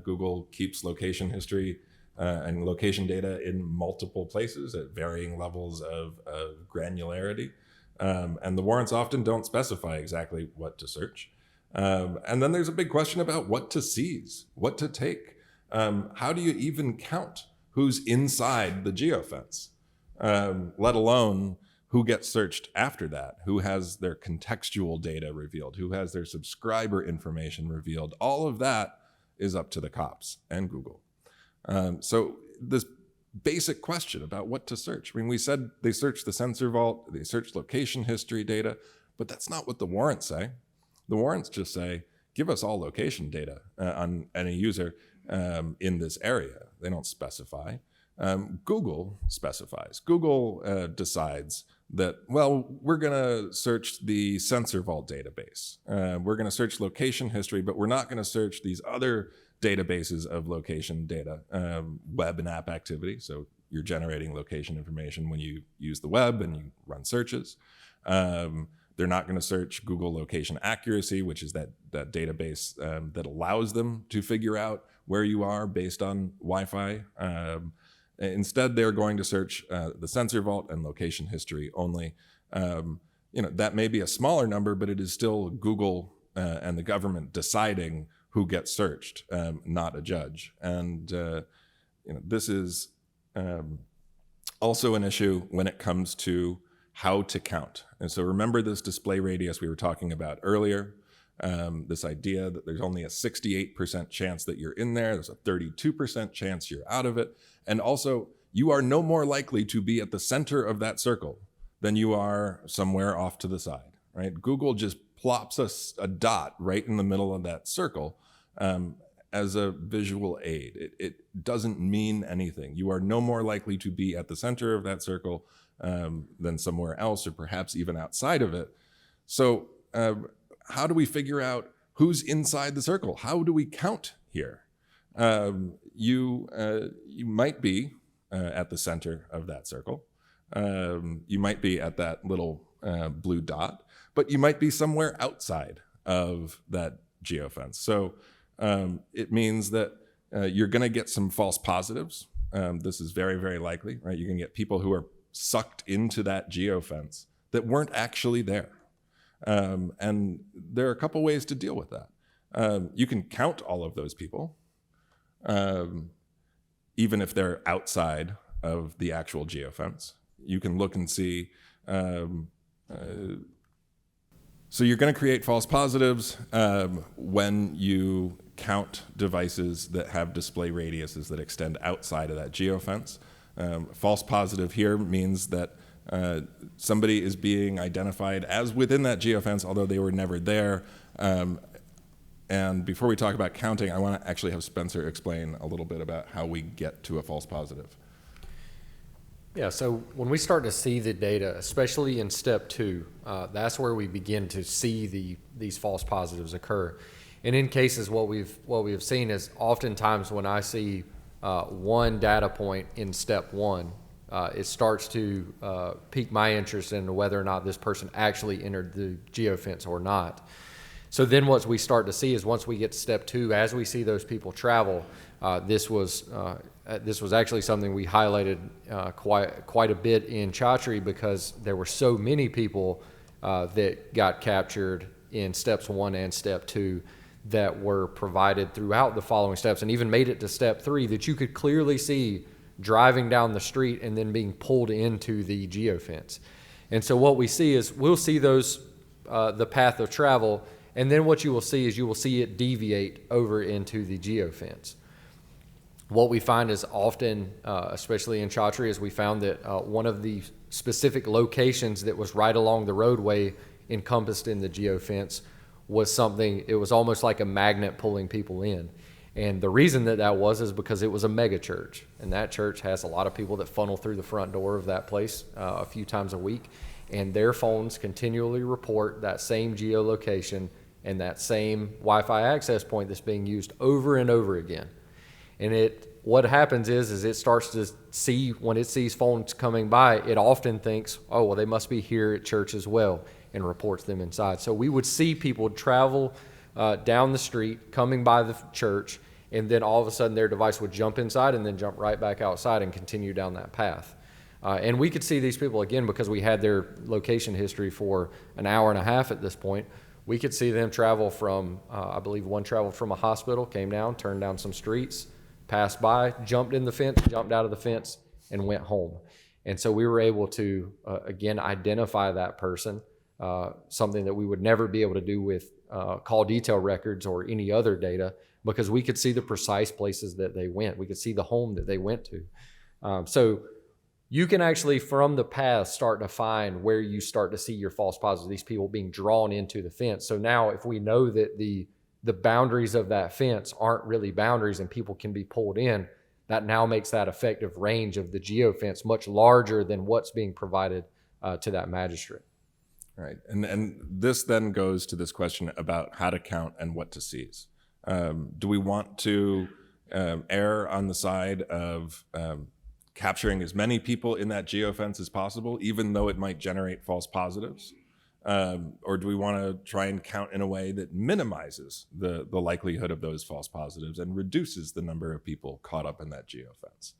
Google keeps location history and location data in multiple places at varying levels of granularity. And the warrants often don't specify exactly what to search. And then there's a big question about what to seize, what to take. How do you even count who's inside the geofence, let alone who gets searched after that, who has their contextual data revealed, who has their subscriber information revealed. All of that is up to the cops and Google. So this basic question about what to search. I mean, we said they searched the sensor vault, they searched location history data, but that's not what the warrants say. The warrants just say, give us all location data on any user in this area. They don't specify. Google specifies. Google decides that, well, we're going to search the sensor vault database. We're going to search location history, but we're not going to search these other databases of location data, web and app activity. So you're generating location information when you use the web and you run searches. They're not going to search Google location accuracy, which is that database that allows them to figure out where you are based on Wi-Fi. Instead, they're going to search the sensor vault and location history only. That may be a smaller number, but it is still Google and the government deciding who gets searched, not a judge. And this is also an issue when it comes to how to count. And so remember this display radius we were talking about earlier, this idea that there's only a 68% chance that you're in there, there's a 32% chance you're out of it. And also, you are no more likely to be at the center of that circle than you are somewhere off to the side, right? Google just plops a dot right in the middle of that circle as a visual aid. It doesn't mean anything. You are no more likely to be at the center of that circle than somewhere else, or perhaps even outside of it. So how do we figure out who's inside the circle? How do we count here? You might be at the center of that circle. You might be at that little blue dot, but you might be somewhere outside of that geofence. So it means that you're going to get some false positives. This is very, very likely, right? You're going to get people who are sucked into that geofence that weren't actually there. And there are a couple ways to deal with that. You can count all of those people, even if they're outside of the actual geofence. You can look and see. So you're going to create false positives when you count devices that have display radiuses that extend outside of that geofence. False positive here means that somebody is being identified as within that geofence, although they were never there. And before we talk about counting, I want to actually have Spencer explain a little bit about how we get to a false positive. Yeah, so when we start to see the data, especially in step 2, that's where we begin to see these false positives occur. And in cases, what we've seen is oftentimes when I see one data point in step 1, it starts to pique my interest in whether or not this person actually entered the geofence or not. So then what we start to see is once we get to step 2, as we see those people travel, this was actually something we highlighted quite a bit in Chatri because there were so many people that got captured in steps 1 and step 2 that were provided throughout the following steps and even made it to step 3 that you could clearly see driving down the street and then being pulled into the geofence. And so what we see is we'll see those the path of travel, and then what you will see is you will see it deviate over into the geofence. What we find is often, especially in Chatri, is we found that one of the specific locations that was right along the roadway encompassed in the geofence was something, it was almost like a magnet pulling people in. And the reason that that was is because it was a mega church, and that church has a lot of people that funnel through the front door of that place a few times a week, and their phones continually report that same geolocation and that same Wi-Fi access point that's being used over and over again. And what happens is it starts to see, when it sees phones coming by, it often thinks, oh, well, they must be here at church as well, and reports them inside. So we would see people travel down the street, coming by the church, and then all of a sudden their device would jump inside and then jump right back outside and continue down that path. And we could see these people, again, because we had their location history for an hour and a half at this point. We could see them travel from, I believe one traveled from a hospital, came down, turned down some streets, passed by, jumped in the fence, jumped out of the fence, and went home. And so we were able to, again, identify that person, something that we would never be able to do with call detail records or any other data, because we could see the precise places that they went. We could see the home that they went to. So you can actually, from the path, start to find where you start to see your false positives, these people being drawn into the fence. So now if we know that the boundaries of that fence aren't really boundaries and people can be pulled in, that now makes that effective range of the geofence much larger than what's being provided to that magistrate. Right, and this then goes to this question about how to count and what to seize. Do we want to err on the side of capturing as many people in that geofence as possible, even though it might generate false positives? Or do we want to try and count in a way that minimizes the likelihood of those false positives and reduces the number of people caught up in that geofence?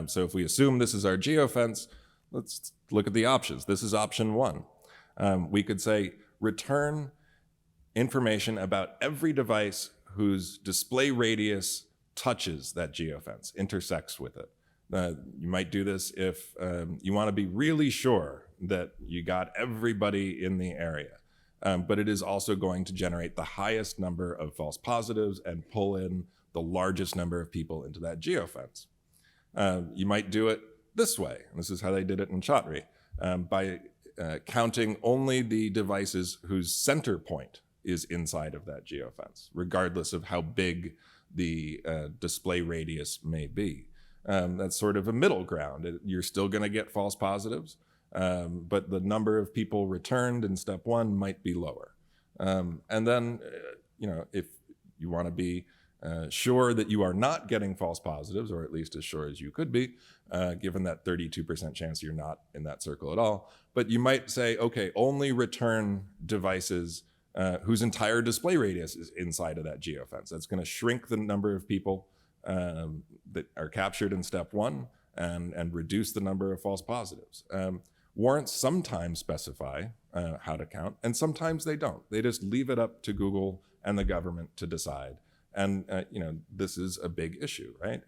So if we assume this is our geofence, let's look at the options. This is option one. We could say return information about every device whose display radius touches that geofence, intersects with it. You might do this if you want to be really sure that you got everybody in the area, but it is also going to generate the highest number of false positives and pull in the largest number of people into that geofence. You might do it this way, and this is how they did it in Chatri, by counting only the devices whose center point is inside of that geofence, regardless of how big the display radius may be. That's sort of a middle ground. You're still going to get false positives, but the number of people returned in step one might be lower. And then, if you want to be sure that you are not getting false positives, or at least as sure as you could be, given that 32% chance you're not in that circle at all, but you might say, okay, only return devices whose entire display radius is inside of that geofence. That's going to shrink the number of people that are captured in step one and reduce the number of false positives. Warrants sometimes specify how to count, and sometimes they don't. They just leave it up to Google and the government to decide. And this is a big issue, right?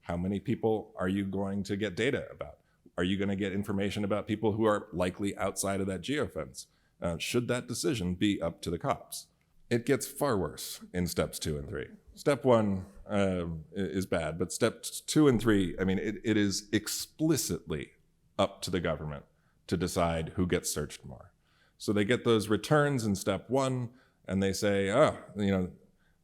How many people are you going to get data about? Are you going to get information about people who are likely outside of that geofence? Should that decision be up to the cops? It gets far worse in steps 2 and 3. Step 1 is bad, but steps 2 and 3, I mean, it is explicitly up to the government to decide who gets searched more. So they get those returns in step 1, and they say,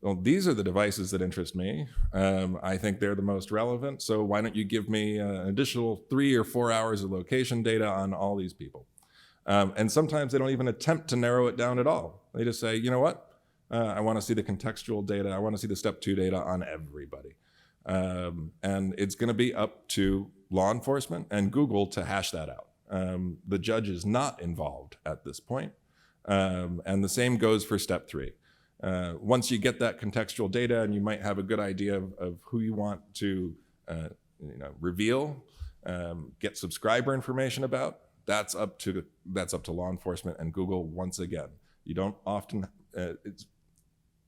well, these are the devices that interest me. I think they're the most relevant, so why don't you give me an additional 3 or 4 hours of location data on all these people? And sometimes they don't even attempt to narrow it down at all. They just say, you know what? I want to see the contextual data. I want to see the step 2 data on everybody. And it's going to be up to law enforcement and Google to hash that out. The judge is not involved at this point. And the same goes for step 3. Once you get that contextual data and you might have a good idea of who you want to reveal, get subscriber information about, that's up to law enforcement and Google once again. You don't often,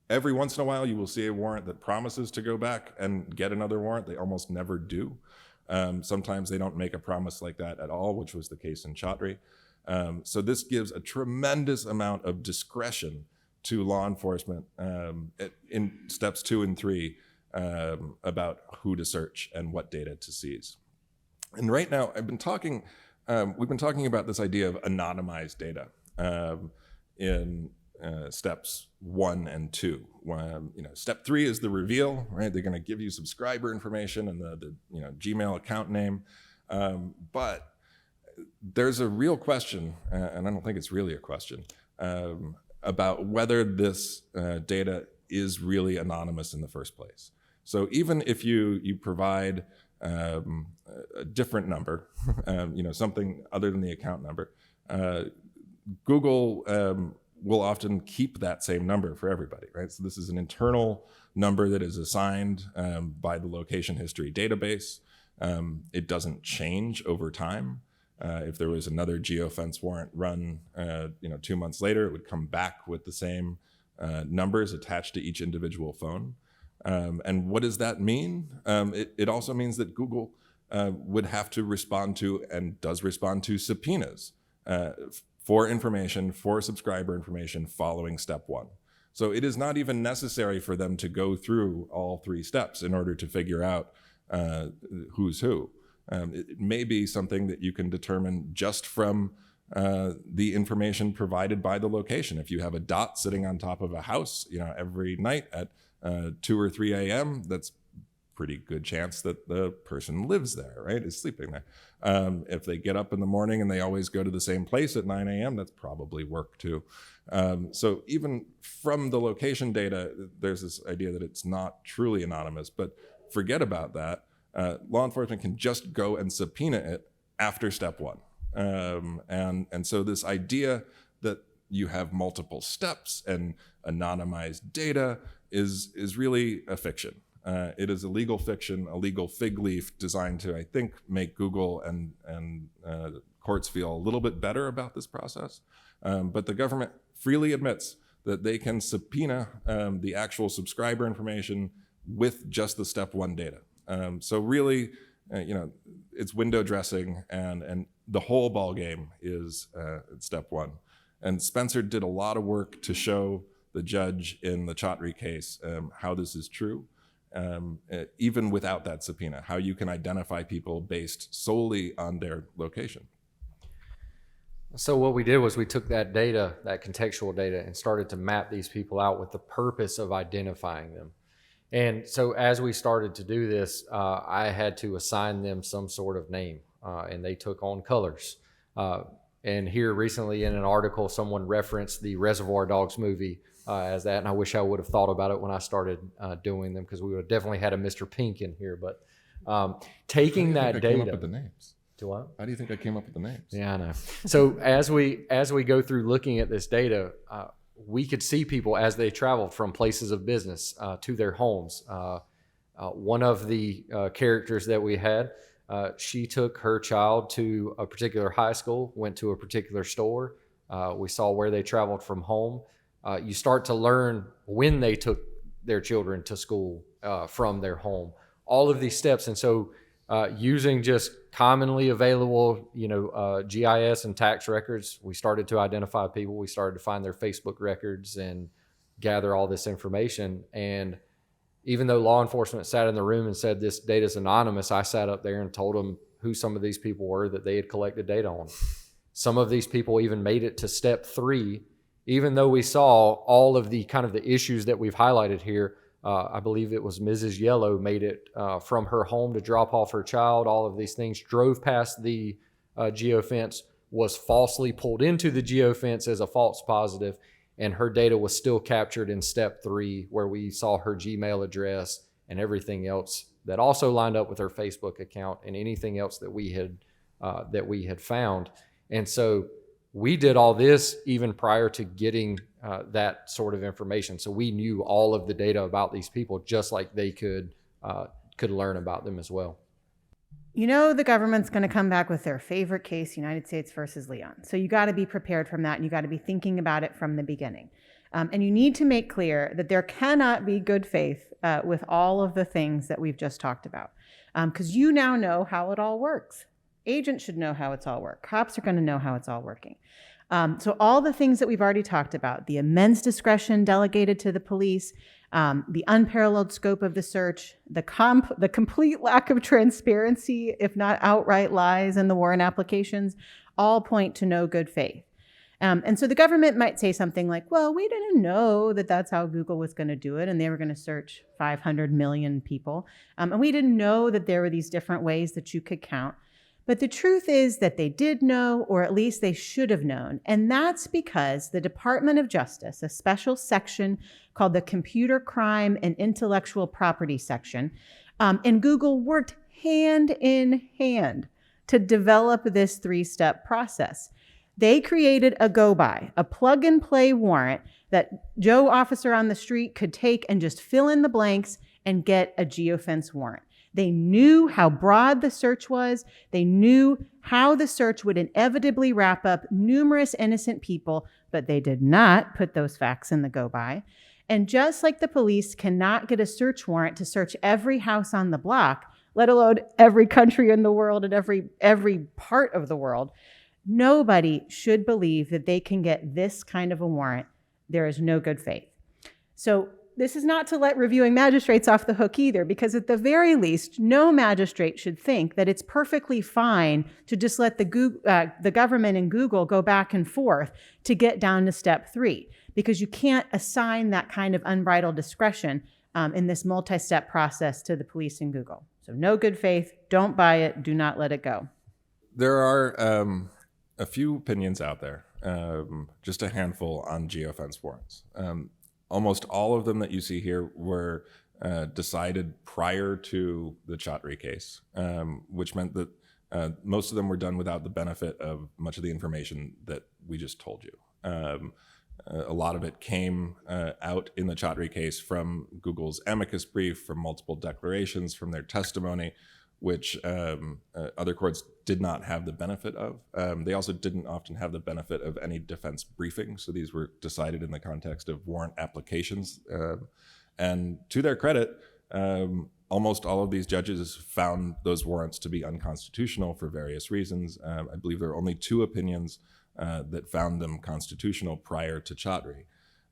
every once in a while you will see a warrant that promises to go back and get another warrant. They almost never do. Sometimes they don't make a promise like that at all, which was the case in Chatri. So this gives a tremendous amount of discretion to law enforcement in steps 2 and 3 about who to search and what data to seize. And right now, we've been talking about this idea of anonymized data in steps 1 and 2. Step 3 is the reveal, right? They're going to give you subscriber information and the Gmail account name, but there's a real question, and I don't think it's really a question, about whether this data is really anonymous in the first place. So even if you provide a different number, something other than the account number, Google will often keep that same number for everybody, right? So this is an internal number that is assigned by the location history database. It doesn't change over time. If there was another Geofence warrant run, 2 months later, it would come back with the same numbers attached to each individual phone. And what does that mean? It also means that Google would have to respond to, and does respond to, subpoenas for information, for subscriber information following step 1. So it is not even necessary for them to go through all 3 steps in order to figure out who's who. It may be something that you can determine just from the information provided by the location. If you have a dot sitting on top of a house, every night at 2 or 3 a.m., that's pretty good chance that the person lives there, right, is sleeping there. If they get up in the morning and they always go to the same place at 9 a.m., that's probably work too. So even from the location data, there's this idea that it's not truly anonymous, but forget about that. Law enforcement can just go and subpoena it after step 1. And so this idea that you have multiple steps and anonymized data is really a fiction. It is a legal fiction, a legal fig leaf designed to, I think, make Google and courts feel a little bit better about this process. But the government freely admits that they can subpoena the actual subscriber information with just the step 1 data. So really, it's window dressing, and the whole ball game is step 1. And Spencer did a lot of work to show the judge in the Chaudhry case how this is true, even without that subpoena, how you can identify people based solely on their location. So what we did was we took that data, that contextual data, and started to map these people out with the purpose of identifying them. And so as we started to do this, I had to assign them some sort of name, and they took on colors. And here recently in an article, someone referenced the Reservoir Dogs movie as that, and I wish I would have thought about it when I started doing them, because we would have definitely had a Mr. Pink in here. But taking that data. I came up with the names. Do what? How do you think I came up with the names? Yeah, I know. So as we go through looking at this data, we could see people as they traveled from places of business to their homes. One of the characters that we had, she took her child to a particular high school, went to a particular store. We saw where they traveled from home. You start to learn when they took their children to school from their home. All of these steps. And so using just commonly available, GIS and tax records, we started to identify people. We started to find their Facebook records and gather all this information. And even though law enforcement sat in the room and said this data is anonymous, I sat up there and told them who some of these people were that they had collected data on. Some of these people even made it to step 3, even though we saw all of the kind of the issues that we've highlighted here. I believe it was Mrs. Yellow made it from her home to drop off her child, all of these things, drove past the geofence, was falsely pulled into the geofence as a false positive, and her data was still captured in step 3, where we saw her Gmail address and everything else that also lined up with her Facebook account and anything else that we had found. And so we did all this even prior to getting that sort of information. So we knew all of the data about these people, just like they could learn about them as well. The government's going to come back with their favorite case, United States versus Leon. So you got to be prepared from that, and you got to be thinking about it from the beginning. And you need to make clear that there cannot be good faith with all of the things that we've just talked about, because you now know how it all works. Agents should know how it's all working. Cops are going to know how it's all working. So all the things that we've already talked about, the immense discretion delegated to the police, the unparalleled scope of the search, the complete lack of transparency, if not outright lies in the warrant applications, all point to no good faith. And so the government might say something like, well, we didn't know that that's how Google was going to do it, and they were going to search 500 million people. And we didn't know that there were these different ways that you could count. But the truth is that they did know, or at least they should have known. And that's because the Department of Justice, a special section called the Computer Crime and Intellectual Property section, and Google worked hand in hand to develop this three-step process. They created a go-by, a plug-and-play warrant that Joe officer on the street could take and just fill in the blanks and get a geofence warrant. They knew how broad the search was. They knew how the search would inevitably wrap up numerous innocent people, but they did not put those facts in the go-by. And just like the police cannot get a search warrant to search every house on the block, let alone every country in the world and every part of the world, nobody should believe that they can get this kind of a warrant. There is no good faith. So this is not to let reviewing magistrates off the hook either, because at the very least, no magistrate should think that it's perfectly fine to just let the government and Google go back and forth to get down to step 3, because you can't assign that kind of unbridled discretion in this multi-step process to the police and Google. So no good faith, don't buy it, do not let it go. There are a few opinions out there, just a handful on geofence warrants. Almost all of them that you see here were decided prior to the Chaudhry case, which meant that most of them were done without the benefit of much of the information that we just told you. A lot of it came out in the Chaudhry case from Google's amicus brief, from multiple declarations, from their testimony, which other courts did not have the benefit of. They also didn't often have the benefit of any defense briefing, so these were decided in the context of warrant applications. And to their credit, almost all of these judges found those warrants to be unconstitutional for various reasons. I believe there are only 2 opinions that found them constitutional prior to Chaudhry.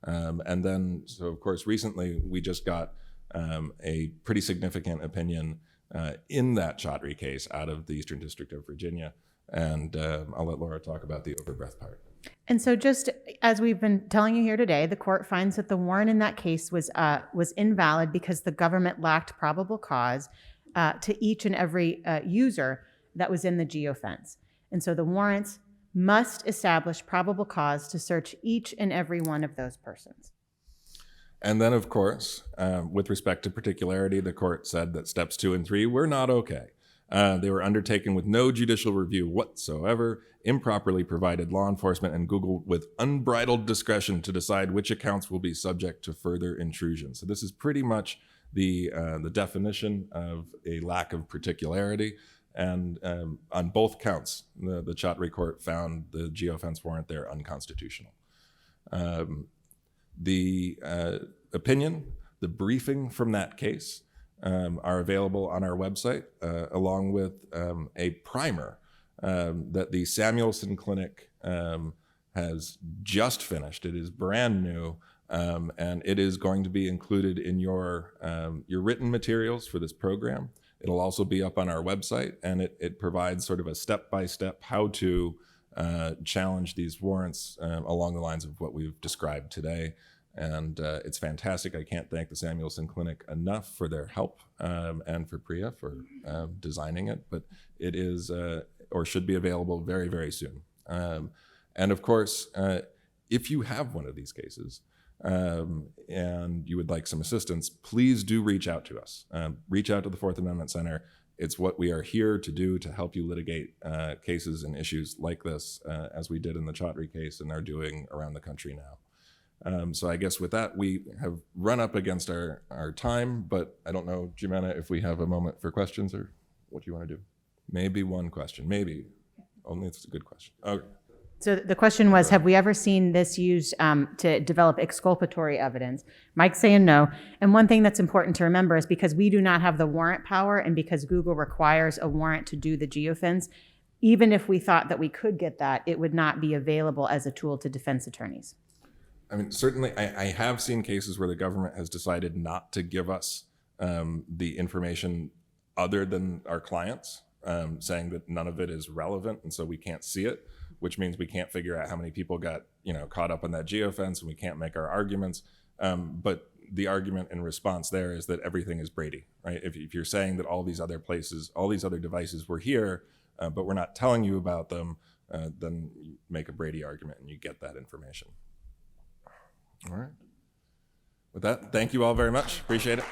And then, so of course, recently we just got a pretty significant opinion in that Chaudhry case out of the Eastern District of Virginia. And I'll let Laura talk about the overbreath part. And so just as we've been telling you here today, the court finds that the warrant in that case was invalid because the government lacked probable cause to each and every user that was in the geofence. And so the warrants must establish probable cause to search each and every one of those persons. And then, of course, with respect to particularity, the court said that steps 2 and 3 were not okay. They were undertaken with no judicial review whatsoever, improperly provided law enforcement and Google with unbridled discretion to decide which accounts will be subject to further intrusion. So this is pretty much the definition of a lack of particularity. And on both counts, the Chaudhry court found the geofence warrant there unconstitutional. The opinion, the briefing from that case are available on our website, along with a primer that the Samuelson Clinic has just finished. It is brand new, and it is going to be included in your written materials for this program. It'll also be up on our website, and it provides sort of a step-by-step how to challenge these warrants along the lines of what we've described today. And it's fantastic. I can't thank the Samuelson Clinic enough for their help and for Priya for designing it, but it is or should be available very, very soon. And of course, if you have one of these cases and you would like some assistance, please do reach out to us. Reach out to the Fourth Amendment Center. It's what we are here to do, to help you litigate cases and issues like this, as we did in the Chaudhry case and are doing around the country now. So I guess with that, we have run up against our time, but I don't know, Jimena, if we have a moment for questions or what do you want to do? Maybe one question, maybe. Only it's a good question. Okay. So the question was, have we ever seen this used to develop exculpatory evidence? Mike's saying no. And one thing that's important to remember is because we do not have the warrant power and because Google requires a warrant to do the geofence, even if we thought that we could get that, it would not be available as a tool to defense attorneys. I mean, certainly I have seen cases where the government has decided not to give us the information other than our clients, saying that none of it is relevant and so we can't see it, which means we can't figure out how many people got caught up in that geofence and we can't make our arguments. But the argument in response there is that everything is Brady, right? If you're saying that all these other places, all these other devices were here, but we're not telling you about them, then you make a Brady argument and you get that information. All right. With that, thank you all very much. Appreciate it.